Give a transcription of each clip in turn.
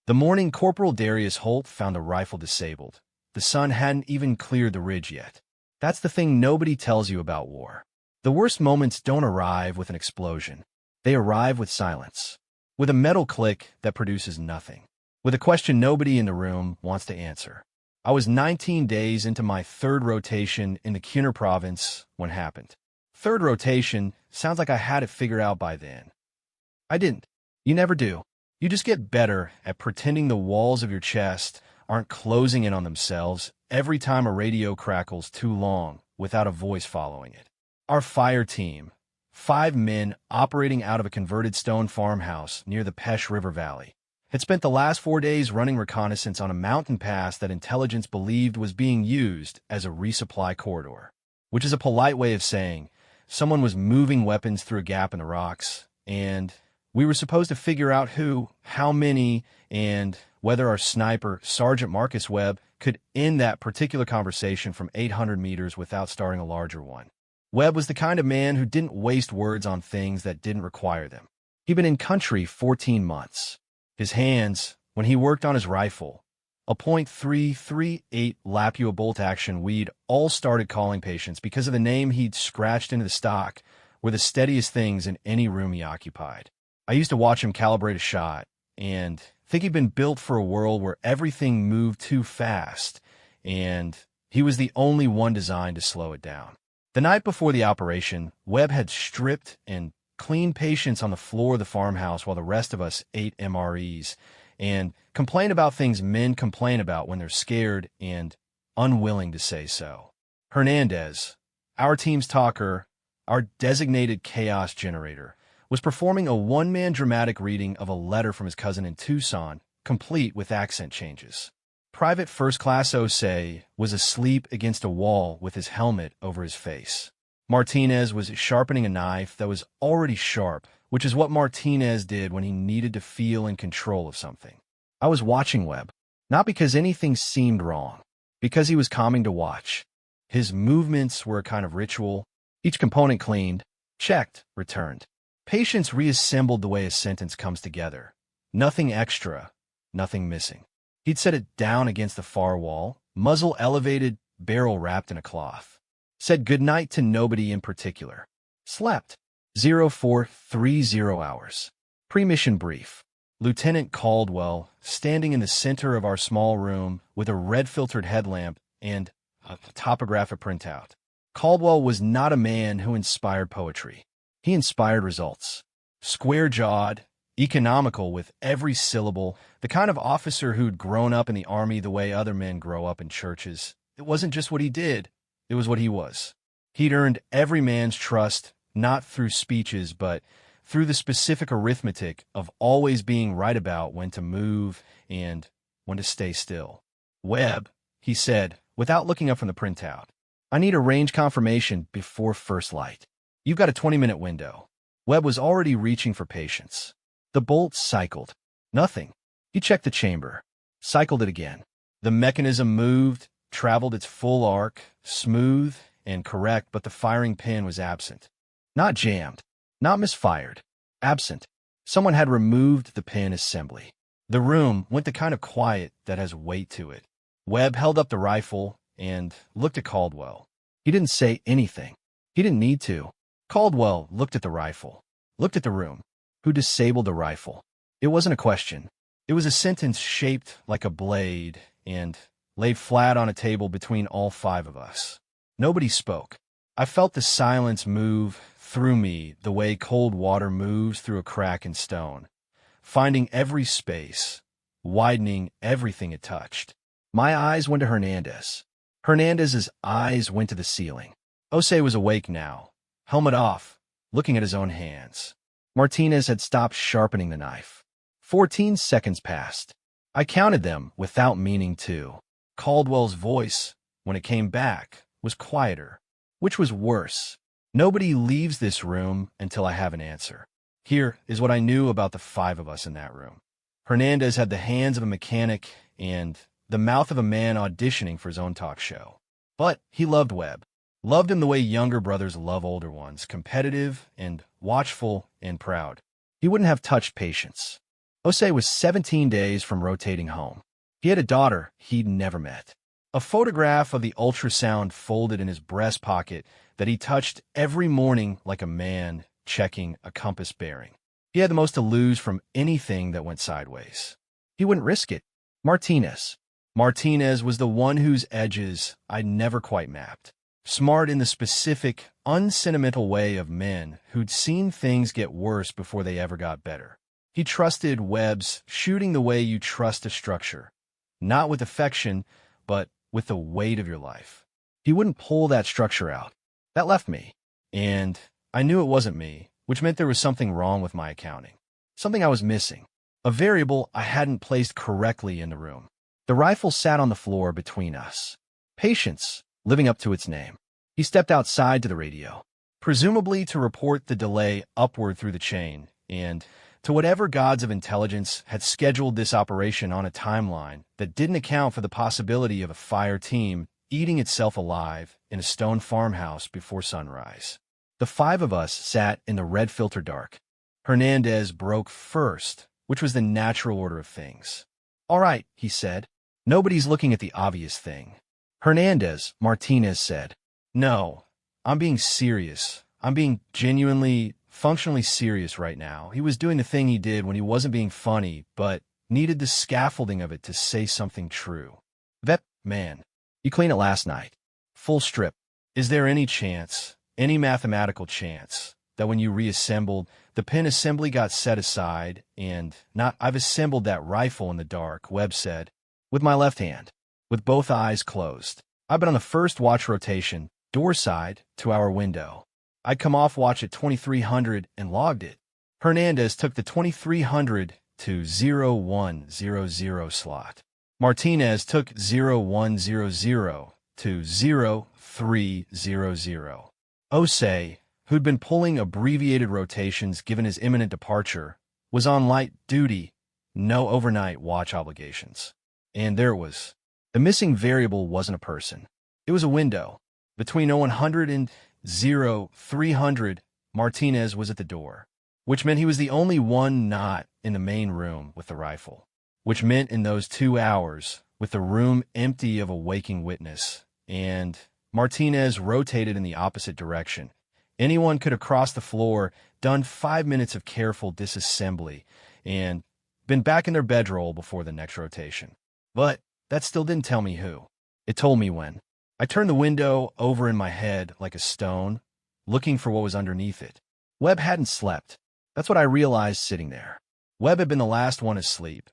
The morning Corporal Darius Holt found the rifle disabled. The sun hadn't even cleared the ridge yet. That's the thing nobody tells you about war. The worst moments don't arrive with an explosion. They arrive with silence. With a metal click that produces nothing. With a question nobody in the room wants to answer. I was 19 days into my third rotation in the Kunar province when it happened. Third rotation sounds like I had it figured out by then. I didn't. You never do. You just get better at pretending the walls of your chest aren't closing in on themselves every time a radio crackles too long without a voice following it. Our fire team, 5 men operating out of a converted stone farmhouse near the Pesh River Valley, had spent the last 4 days running reconnaissance on a mountain pass that intelligence believed was being used as a resupply corridor, which is a polite way of saying someone was moving weapons through a gap in the rocks, and we were supposed to figure out who, how many, and whether our sniper, Sergeant Marcus Webb, could end that particular conversation from 800 meters without starting a larger one. Webb was the kind of man who didn't waste words on things that didn't require them. He'd been in country 14 months. His hands, when he worked on his rifle, a .338 Lapua bolt action, we'd all started calling patients because of the name he'd scratched into the stock, were the steadiest things in any room he occupied. I used to watch him calibrate a shot and think he'd been built for a world where everything moved too fast, and he was the only one designed to slow it down. The night before the operation, Webb had stripped and cleaned patients on the floor of the farmhouse while the rest of us ate MREs and complained about things men complain about when they're scared and unwilling to say so. Hernandez, our team's talker, our designated chaos generator, was performing a one-man dramatic reading of a letter from his cousin in Tucson, complete with accent changes. Private First Class Osei was asleep against a wall with his helmet over his face. Martinez was sharpening a knife that was already sharp, which is what Martinez did when he needed to feel in control of something. I was watching Webb, not because anything seemed wrong, because he was calming to watch. His movements were a kind of ritual. Each component cleaned, checked, returned. Patience reassembled the way a sentence comes together. Nothing extra, nothing missing. He'd set it down against the far wall, muzzle elevated, barrel wrapped in a cloth. Said goodnight to nobody in particular. Slept. 0430 hours. Pre-mission brief. Lieutenant Caldwell, standing in the center of our small room with a red-filtered headlamp and a topographic printout. Caldwell was not a man who inspired poetry. He inspired results. Square-jawed, economical with every syllable, the kind of officer who'd grown up in the Army the way other men grow up in churches. It wasn't just what he did, it was what he was. He'd earned every man's trust, not through speeches, but through the specific arithmetic of always being right about when to move and when to stay still. Webb, he said, without looking up from the printout, I need a range confirmation before first light. You've got a 20-minute window. Webb was already reaching for patience. The bolt cycled. Nothing. He checked the chamber. Cycled it again. The mechanism moved, traveled its full arc, smooth and correct, but the firing pin was absent. Not jammed. Not misfired. Absent. Someone had removed the pin assembly. The room went the kind of quiet that has weight to it. Webb held up the rifle and looked at Caldwell. He didn't say anything. He didn't need to. Caldwell looked at the rifle, looked at the room. Who disabled the rifle? It wasn't a question. It was a sentence shaped like a blade and laid flat on a table between all 5 of us. Nobody spoke. I felt the silence move through me the way cold water moves through a crack in stone, finding every space, widening everything it touched. My eyes went to Hernandez. Hernandez's eyes went to the ceiling. Osei was awake now, helmet off, looking at his own hands. Martinez had stopped sharpening the knife. 14 seconds passed. I counted them without meaning to. Caldwell's voice, when it came back, was quieter. Which was worse? Nobody leaves this room until I have an answer. Here is what I knew about the 5 of us in that room. Hernandez had the hands of a mechanic and the mouth of a man auditioning for his own talk show. But he loved Webb. Loved him the way younger brothers love older ones, competitive and watchful and proud. He wouldn't have touched patience. Osei was 17 days from rotating home. He had a daughter he'd never met. A photograph of the ultrasound folded in his breast pocket that he touched every morning like a man checking a compass bearing. He had the most to lose from anything that went sideways. He wouldn't risk it. Martinez. Martinez was the one whose edges I'd never quite mapped. Smart in the specific, unsentimental way of men who'd seen things get worse before they ever got better. He trusted Webb's shooting the way you trust a structure, not with affection, but with the weight of your life. He wouldn't pull that structure out. That left me, and I knew it wasn't me, which meant there was something wrong with my accounting. Something I was missing. A variable I hadn't placed correctly in the room. The rifle sat on the floor between us. Patience, living up to its name. He stepped outside to the radio, presumably to report the delay upward through the chain, and to whatever gods of intelligence had scheduled this operation on a timeline that didn't account for the possibility of a fire team eating itself alive in a stone farmhouse before sunrise. The five of us sat in the red filter dark. Hernandez broke first, which was the natural order of things. "All right," he said. "Nobody's looking at the obvious thing." "Hernandez," Martinez said. "No, I'm being serious. I'm being genuinely, functionally serious right now." He was doing the thing he did when he wasn't being funny, but needed the scaffolding of it to say something true. "That man, you cleaned it last night. Full strip. Is there any chance, any mathematical chance, that when you reassembled, the pin assembly got set aside and not, I've assembled that rifle in the dark," Webb said, "with my left hand, with both eyes closed. I've been on the first watch rotation, door side to our window. I'd come off watch at 2300 and logged it." Hernandez took the 2300 to 0100 slot. Martinez took 0100 to 0300. Osei, who'd been pulling abbreviated rotations given his imminent departure, was on light duty, no overnight watch obligations. And there it was. The missing variable wasn't a person. It was a window. Between 0100 and 0300, Martinez was at the door, which meant he was the only one not in the main room with the rifle, which meant in those 2 hours, with the room empty of a waking witness, and Martinez rotated in the opposite direction. Anyone could have crossed the floor, done 5 minutes of careful disassembly, and been back in their bedroll before the next rotation. But that still didn't tell me who. It told me when. I turned the window over in my head like a stone, looking for what was underneath it. Webb hadn't slept. That's what I realized sitting there. Webb had been the last one asleep.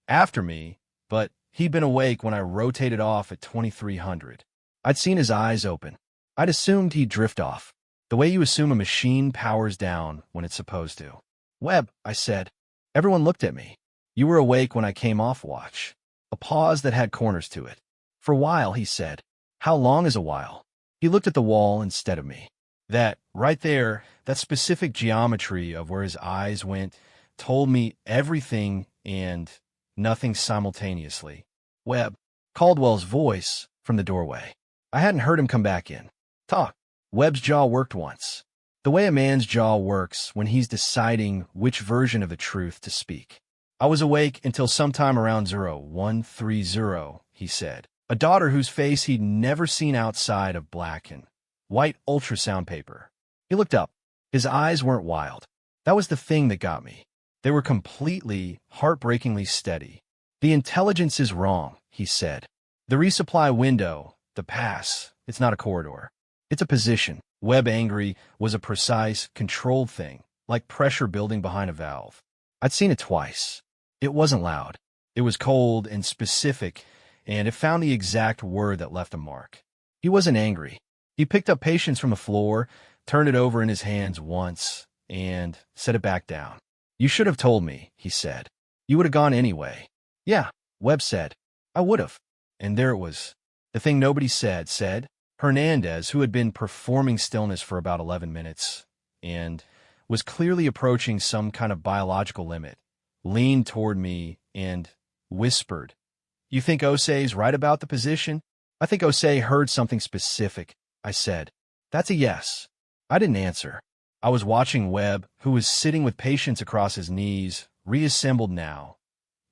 After me, but he'd been awake when I rotated off at 2300. I'd seen his eyes open. I'd assumed he'd drift off, the way you assume a machine powers down when it's supposed to. "Webb," I said. Everyone looked at me. "You were awake when I came off watch." A pause that had corners to it. "For a while," he said. "How long is a while?" He looked at the wall instead of me. That, right there, that specific geometry of where his eyes went, told me everything and nothing simultaneously. "Webb," Caldwell's voice from the doorway. I hadn't heard him come back in. "Talk." Webb's jaw worked once. The way a man's jaw works when he's deciding which version of the truth to speak. "I was awake until sometime around 0130, he said. A daughter whose face he'd never seen outside of black and white ultrasound paper. He looked up. His eyes weren't wild. That was the thing that got me. They were completely, heartbreakingly steady. "The intelligence is wrong," he said. "The resupply window, the pass, it's not a corridor. It's a position." Webb, angry, was a precise, controlled thing, like pressure building behind a valve. I'd seen it twice. It wasn't loud. It was cold and specific, and it found the exact word that left a mark. He wasn't angry. He picked up patience from the floor, turned it over in his hands once, and set it back down. "You should have told me," he said. "You would have gone anyway." "Yeah," Webb said. "I would have." And there it was. The thing nobody said. Hernandez, who had been performing stillness for about 11 minutes, and was clearly approaching some kind of biological limit, leaned toward me and whispered, "You think Osei's right about the position?" "I think Osei heard something specific," I said. "That's a yes." I didn't answer. I was watching Webb, who was sitting with patience across his knees, reassembled now.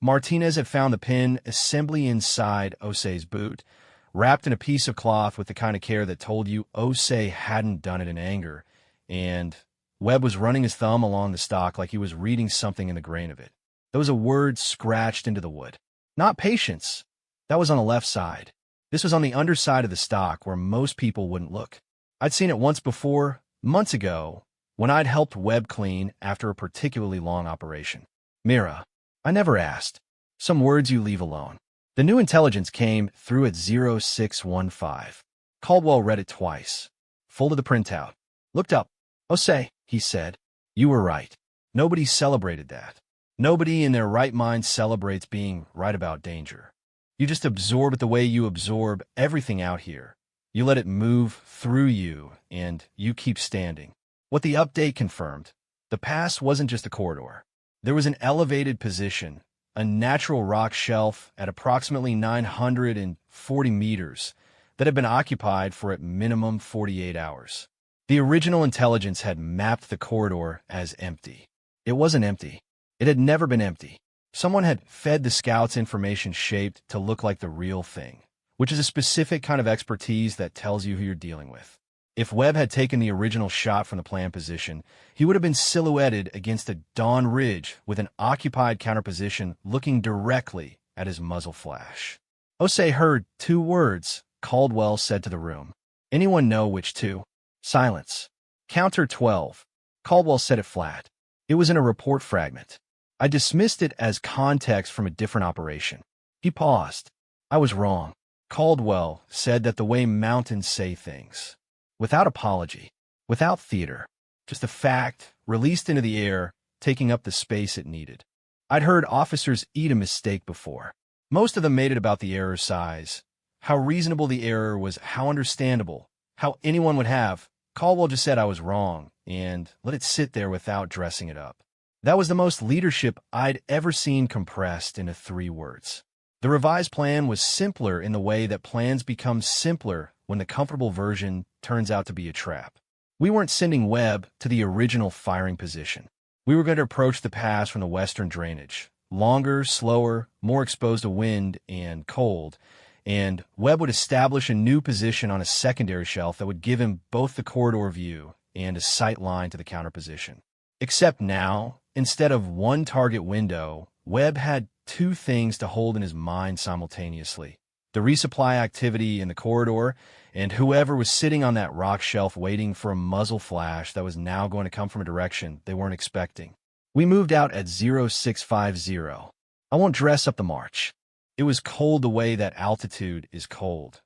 Martinez had found the pin assembly inside Osei's boot, wrapped in a piece of cloth with the kind of care that told you Osei hadn't done it in anger, and Webb was running his thumb along the stock like he was reading something in the grain of it. There was a word scratched into the wood. Not patience. That was on the left side. This was on the underside of the stock where most people wouldn't look. I'd seen it once before, months ago, when I'd helped Webb clean after a particularly long operation. Mira. I never asked. Some words you leave alone. The new intelligence came through at 0615. Caldwell read it twice. Folded the printout. Looked up. Osei, he said. You were right. Nobody celebrated that. Nobody in their right mind celebrates being right about danger. You just absorb it the way you absorb everything out here. You let it move through you, and you keep standing. What the update confirmed, the pass wasn't just a corridor. There was an elevated position, a natural rock shelf at approximately 940 meters that had been occupied for at minimum 48 hours. The original intelligence had mapped the corridor as empty. It wasn't empty. It had never been empty. Someone had fed the scouts information shaped to look like the real thing, which is a specific kind of expertise that tells you who you're dealing with. If Webb had taken the original shot from the planned position, he would have been silhouetted against a dawn ridge with an occupied counterposition looking directly at his muzzle flash. Osei heard 2 words Caldwell said to the room. Anyone know which 2? Silence. Counter 12. Caldwell said it flat. It was in a report fragment. I dismissed it as context from a different operation. He paused. I was wrong. Caldwell said that the way mountains say things. Without apology, without theater, just a fact released into the air, taking up the space it needed. I'd heard officers eat a mistake before. Most of them made it about the error size, how reasonable the error was, how understandable, how anyone would have. Caldwell just said I was wrong, and let it sit there without dressing it up. That was the most leadership I'd ever seen compressed into 3 words. The revised plan was simpler in the way that plans become simpler when the comfortable version turns out to be a trap. We weren't sending Webb to the original firing position. We were going to approach the pass from the western drainage, longer, slower, more exposed to wind and cold, and Webb would establish a new position on a secondary shelf that would give him both the corridor view and a sight line to the counter position. Except now, instead of one target window, Webb had 2 things to hold in his mind simultaneously. The resupply activity in the corridor, and whoever was sitting on that rock shelf waiting for a muzzle flash that was now going to come from a direction they weren't expecting. We moved out at 0650. I won't dress up the march. It was cold the way that altitude is cold.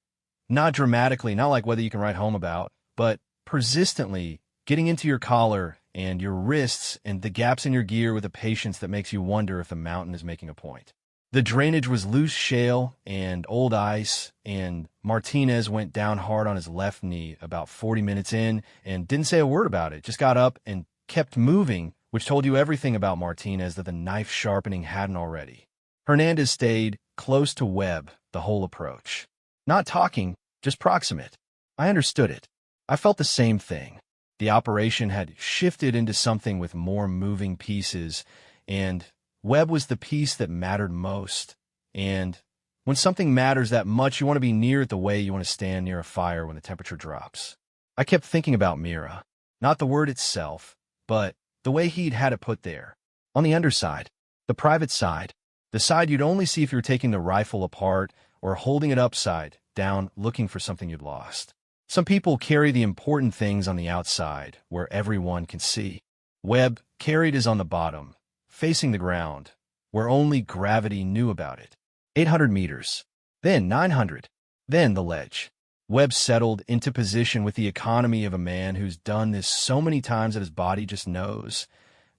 Not dramatically, not like weather you can write home about, but persistently getting into your collar and your wrists and the gaps in your gear with a patience that makes you wonder if the mountain is making a point. The drainage was loose shale and old ice, and Martinez went down hard on his left knee about 40 minutes in and didn't say a word about it, just got up and kept moving, which told you everything about Martinez that the knife sharpening hadn't already. Hernandez stayed close to Webb the whole approach. Not talking, just proximate. I understood it. I felt the same thing. The operation had shifted into something with more moving pieces, and Webb was the piece that mattered most. And when something matters that much, you want to be near it the way you want to stand near a fire when the temperature drops. I kept thinking about Mira. Not the word itself, but the way he'd had it put there. On the underside, the private side, the side you'd only see if you were taking the rifle apart or holding it upside down looking for something you'd lost. Some people carry the important things on the outside, where everyone can see. Webb carried his on the bottom, facing the ground, where only gravity knew about it. 800 meters, then 900, then the ledge. Webb settled into position with the economy of a man who's done this so many times that his body just knows.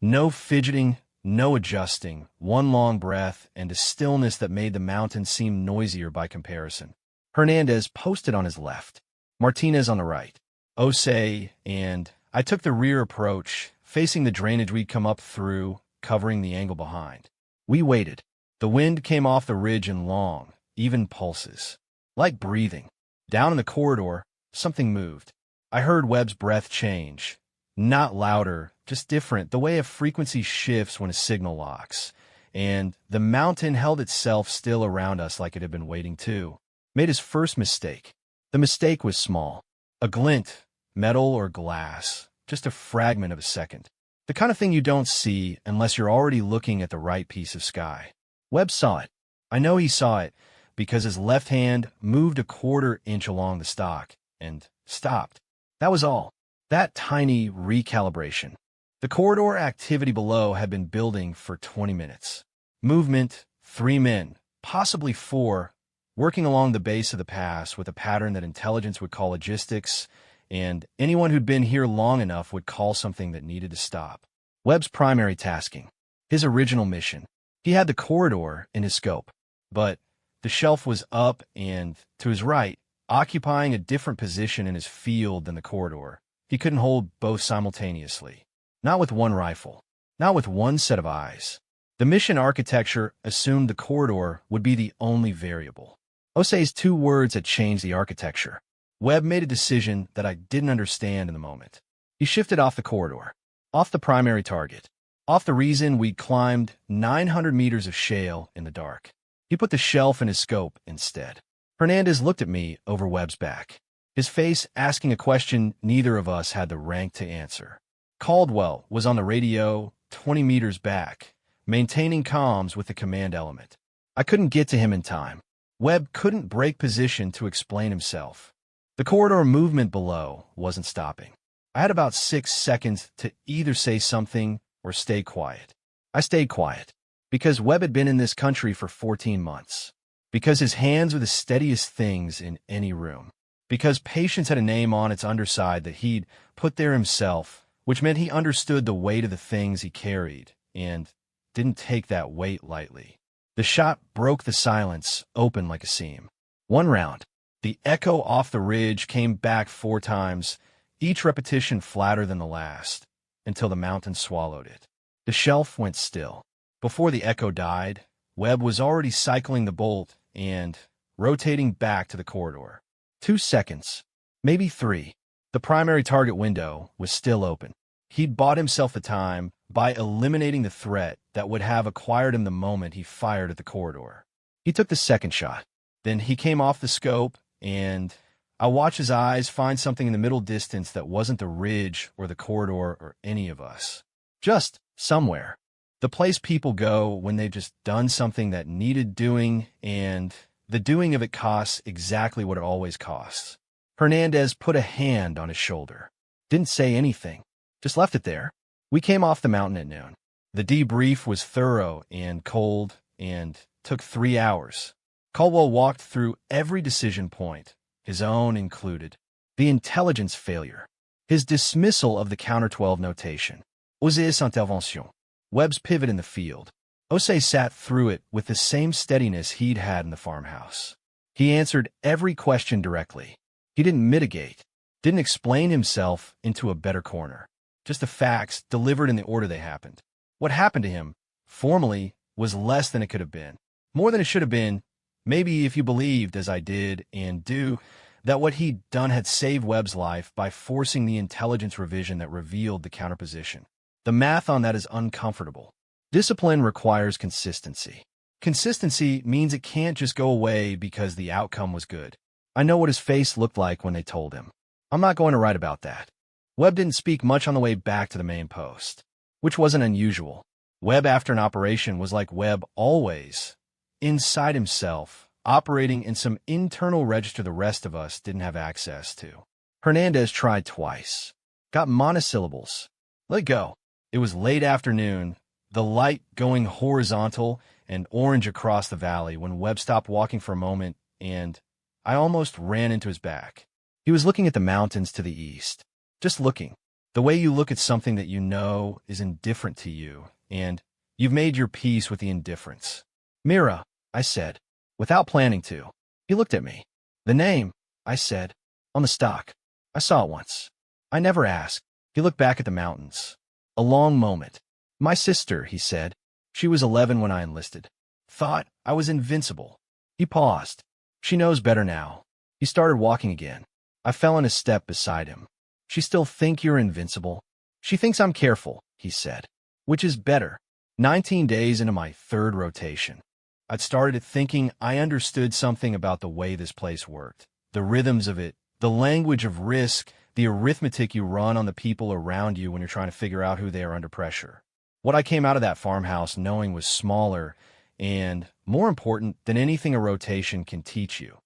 No fidgeting, no adjusting, one long breath, and a stillness that made the mountain seem noisier by comparison. Hernandez posted on his left, Martinez on the right. Osei and I took the rear approach, facing the drainage we'd come up through, covering the angle behind. We waited. The wind came off the ridge in long, even pulses. Like breathing. Down in the corridor, something moved. I heard Webb's breath change. Not louder, just different, the way a frequency shifts when a signal locks. And the mountain held itself still around us like it had been waiting too. Made his first mistake. The mistake was small. A glint, metal or glass, just a fragment of a second. The kind of thing you don't see unless you're already looking at the right piece of sky. Webb saw it. I know he saw it because his left hand moved a quarter inch along the stock and stopped. That was all. That tiny recalibration. The corridor activity below had been building for 20 minutes. Movement, 3 men, possibly 4, working along the base of the pass with a pattern that intelligence would call logistics, and anyone who'd been here long enough would call something that needed to stop. Webb's primary tasking. His original mission. He had the corridor in his scope, but the shelf was up and to his right, occupying a different position in his field than the corridor. He couldn't hold both simultaneously. Not with one rifle. Not with one set of eyes. The mission architecture assumed the corridor would be the only variable. Osei's 2 words had changed the architecture. Webb made a decision that I didn't understand in the moment. He shifted off the corridor. Off the primary target. Off the reason we'd climbed 900 meters of shale in the dark. He put the shelf in his scope instead. Hernandez looked at me over Webb's back. His face asking a question neither of us had the rank to answer. Caldwell was on the radio 20 meters back, maintaining comms with the command element. I couldn't get to him in time. Webb couldn't break position to explain himself. The corridor movement below wasn't stopping. I had about 6 seconds to either say something or stay quiet. I stayed quiet because Webb had been in this country for 14 months. Because his hands were the steadiest things in any room. Because patience had a name on its underside that he'd put there himself, which meant he understood the weight of the things he carried and didn't take that weight lightly. The shot broke the silence, open like a seam. 1 round. The echo off the ridge came back 4 times, each repetition flatter than the last, until the mountain swallowed it. The shelf went still. Before the echo died, Webb was already cycling the bolt and rotating back to the corridor. 2 seconds, maybe 3. The primary target window was still open. He'd bought himself the time by eliminating the threat that would have acquired him the moment he fired at the corridor. He took the second shot. Then he came off the scope, and I watched his eyes find something in the middle distance that wasn't the ridge or the corridor or any of us. Just somewhere. The place people go when they've just done something that needed doing, and the doing of it costs exactly what it always costs. Hernandez put a hand on his shoulder. Didn't say anything. Just left it there. We came off the mountain at noon. The debrief was thorough and cold and took 3 hours. Caldwell walked through every decision point, his own included. The intelligence failure. His dismissal of the counter-12 notation. Oser sans intervention. Webb's pivot in the field. Osei sat through it with the same steadiness he'd had in the farmhouse. He answered every question directly. He didn't mitigate, didn't explain himself into a better corner. Just the facts delivered in the order they happened. What happened to him, formally, was less than it could have been. More than it should have been, maybe if you believed, as I did and do, that what he'd done had saved Webb's life by forcing the intelligence revision that revealed the counterposition. The math on that is uncomfortable. Discipline requires consistency. Consistency means it can't just go away because the outcome was good. I know what his face looked like when they told him. I'm not going to write about that. Webb didn't speak much on the way back to the main post, which wasn't unusual. Webb after an operation was like Webb always, inside himself, operating in some internal register the rest of us didn't have access to. Hernandez tried twice. Got monosyllables. Let go. It was late afternoon, the light going horizontal and orange across the valley when Webb stopped walking for a moment, and I almost ran into his back. He was looking at the mountains to the east. Just looking. The way you look at something that you know is indifferent to you, and you've made your peace with the indifference. Mira, I said, without planning to. He looked at me. The name, I said, on the stock. I saw it once. I never asked. He looked back at the mountains. A long moment. My sister, he said. She was 11 when I enlisted. Thought I was invincible. He paused. She knows better now. He started walking again. I fell in a step beside him. She still think you're invincible? She thinks I'm careful, he said. Which is better. 19 days into my third rotation, I'd started thinking I understood something about the way this place worked. The rhythms of it, the language of risk, the arithmetic you run on the people around you when you're trying to figure out who they are under pressure. What I came out of that farmhouse knowing was smaller and more important than anything a rotation can teach you.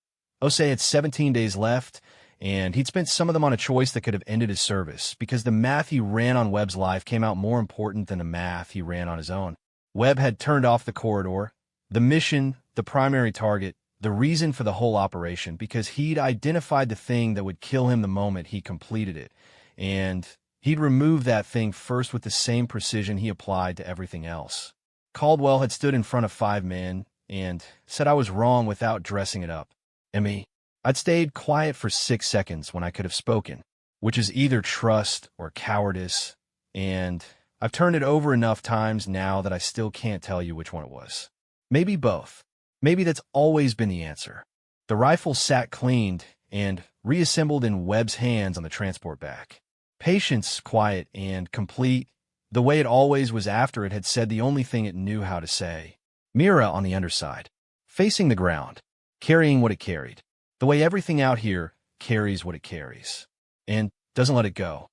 Osei had 17 days left, and he'd spent some of them on a choice that could have ended his service, because the math he ran on Webb's life came out more important than the math he ran on his own. Webb had turned off the corridor, the mission, the primary target, the reason for the whole operation, because he'd identified the thing that would kill him the moment he completed it, and he'd removed that thing first with the same precision he applied to everything else. Caldwell had stood in front of 5 men and said I was wrong without dressing it up. And me, I'd stayed quiet for 6 seconds when I could have spoken, which is either trust or cowardice, and I've turned it over enough times now that I still can't tell you which one it was. Maybe both. Maybe that's always been the answer. The rifle sat cleaned and reassembled in Webb's hands on the transport back. Patience, quiet, and complete, the way it always was after it had said the only thing it knew how to say. Mira on the underside, facing the ground, carrying what it carried, the way everything out here carries what it carries, and doesn't let it go.